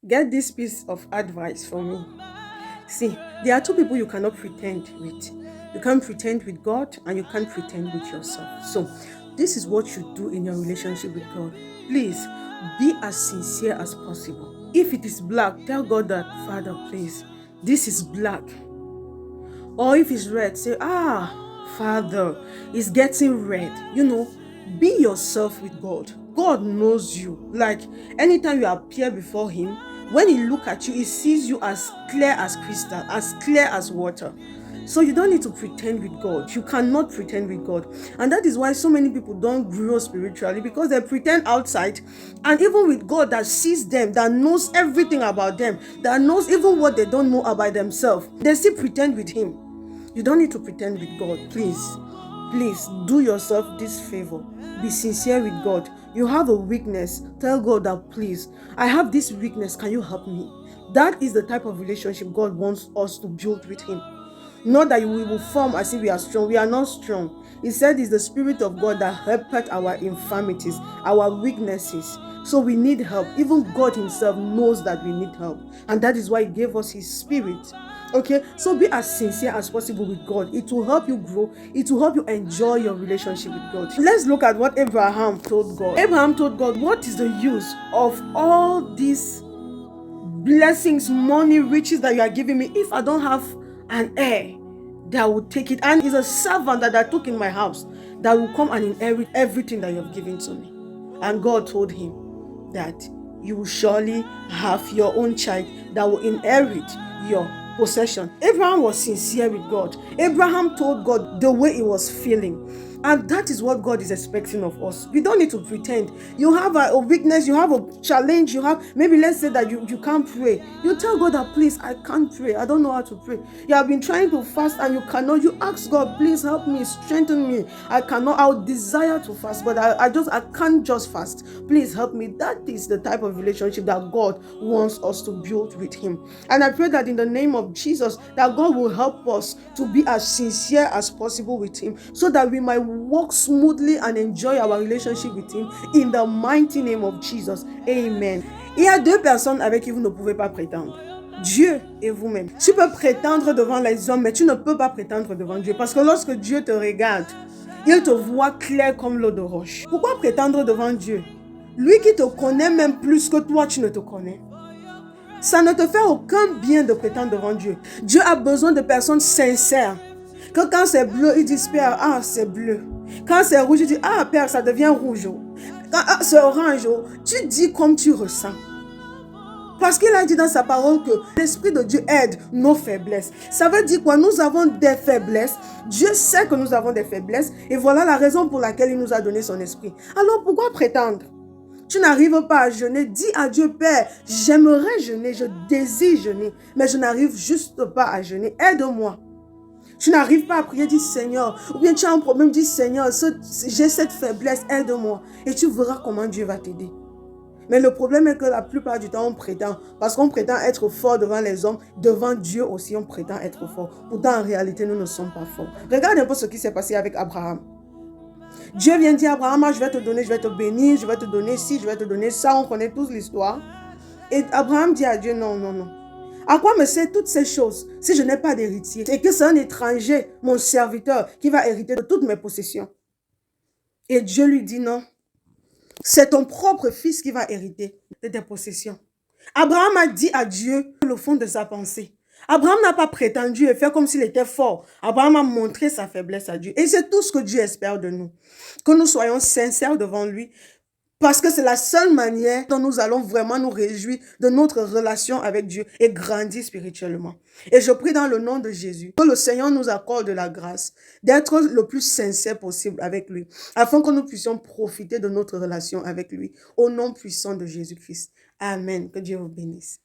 Get this piece of advice from me. See, there are two people you cannot pretend with. You can't pretend with God and you can't pretend with yourself. So, this is what you do in your relationship with God. Please be as sincere as possible. If it is black, tell God that, Father, please, this is black. Or if it's red, say, Father, it's getting red. Be yourself with God. God knows you. Like anytime you appear before Him, when He look at you, He sees you as clear as crystal, as clear as water. So you don't need to pretend with God. You cannot pretend with God. And that is why so many people don't grow spiritually, because they pretend outside. And even with God that sees them, that knows everything about them, that knows even what they don't know about themselves, they still pretend with Him. You don't need to pretend with God. Please do yourself this favor. Be sincere with God. You have a weakness. Tell God that, please, I have this weakness. Can you help me? That is the type of relationship God wants us to build with Him. Not that we will form as if we are strong. We are not strong. He said it's the Spirit of God that helpeth our infirmities, our weaknesses. So we need help. Even God Himself knows that we need help. And that is why He gave us His Spirit. Okay, so be as sincere as possible with God. It will help you grow. It will help you enjoy your relationship with God. Let's look at what Abraham told God. Abraham told God, what is the use of all these blessings, money, riches that you are giving me if I don't have an heir that will take it? And it's a servant that I took in my house that will come and inherit everything that you have given to me. And God told him that you will surely have your own child that will inherit your possession. Abraham was sincere with God. Abraham told God the way he was feeling. And that is what God is expecting of us. We don't need to pretend. You have a weakness, you have a challenge, maybe let's say that you can't pray. You tell God that, please, I can't pray. I don't know how to pray. You have been trying to fast and you cannot. You ask God, please help me, strengthen me. I cannot, I would desire to fast, but I can't just fast. Please help me. That is the type of relationship that God wants us to build with Him. And I pray that in the name of Jesus, that God will help us to be as sincere as possible with Him, so that we might walk smoothly and enjoy our relationship with Him in the mighty name of Jesus. Amen. Il y a deux personnes avec qui vous ne pouvez pas prétendre. Dieu et vous-même. Tu peux prétendre devant les hommes, mais tu ne peux pas prétendre devant Dieu. Parce que lorsque Dieu te regarde, il te voit clair comme l'eau de roche. Pourquoi prétendre devant Dieu? Lui qui te connaît même plus que toi, tu ne te connais. Ça ne te fait aucun bien de prétendre devant Dieu. Dieu a besoin de personnes sincères. Que quand c'est bleu, ils disent, Père, c'est bleu. Quand c'est rouge, ils disent, Père, ça devient rouge. Quand c'est orange, tu dis comme tu ressens. Parce qu'il a dit dans sa parole que l'Esprit de Dieu aide nos faiblesses. Ça veut dire quoi? Nous avons des faiblesses. Dieu sait que nous avons des faiblesses. Et voilà la raison pour laquelle il nous a donné son Esprit. Alors pourquoi prétendre? Tu n'arrives pas à jeûner, dis à Dieu, Père, j'aimerais jeûner, je désire jeûner, mais je n'arrive juste pas à jeûner. Aide-moi. Tu n'arrives pas à prier, dis Seigneur. Ou bien tu as un problème, dis Seigneur, j'ai cette faiblesse, aide-moi. Et tu verras comment Dieu va t'aider. Mais le problème est que la plupart du temps, on prétend. Parce qu'on prétend être fort devant les hommes, devant Dieu aussi, on prétend être fort. Pourtant, en réalité, nous ne sommes pas forts. Regarde un peu ce qui s'est passé avec Abraham. Dieu vient dire à Abraham, je vais te donner, je vais te bénir, je vais te donner ci, je vais te donner ça. On connaît tous l'histoire. Et Abraham dit à Dieu, non, non, non. À quoi me servent toutes ces choses si je n'ai pas d'héritier et que c'est un étranger, mon serviteur, qui va hériter de toutes mes possessions? Et Dieu lui dit non. C'est ton propre fils qui va hériter de tes possessions. Abraham a dit à Dieu le fond de sa pensée. Abraham n'a pas prétendu et fait comme s'il était fort. Abraham a montré sa faiblesse à Dieu. Et c'est tout ce que Dieu espère de nous. Que nous soyons sincères devant lui. Parce que c'est la seule manière dont nous allons vraiment nous réjouir de notre relation avec Dieu et grandir spirituellement. Et je prie dans le nom de Jésus que le Seigneur nous accorde la grâce d'être le plus sincère possible avec lui, afin que nous puissions profiter de notre relation avec lui. Au nom puissant de Jésus-Christ. Amen. Que Dieu vous bénisse.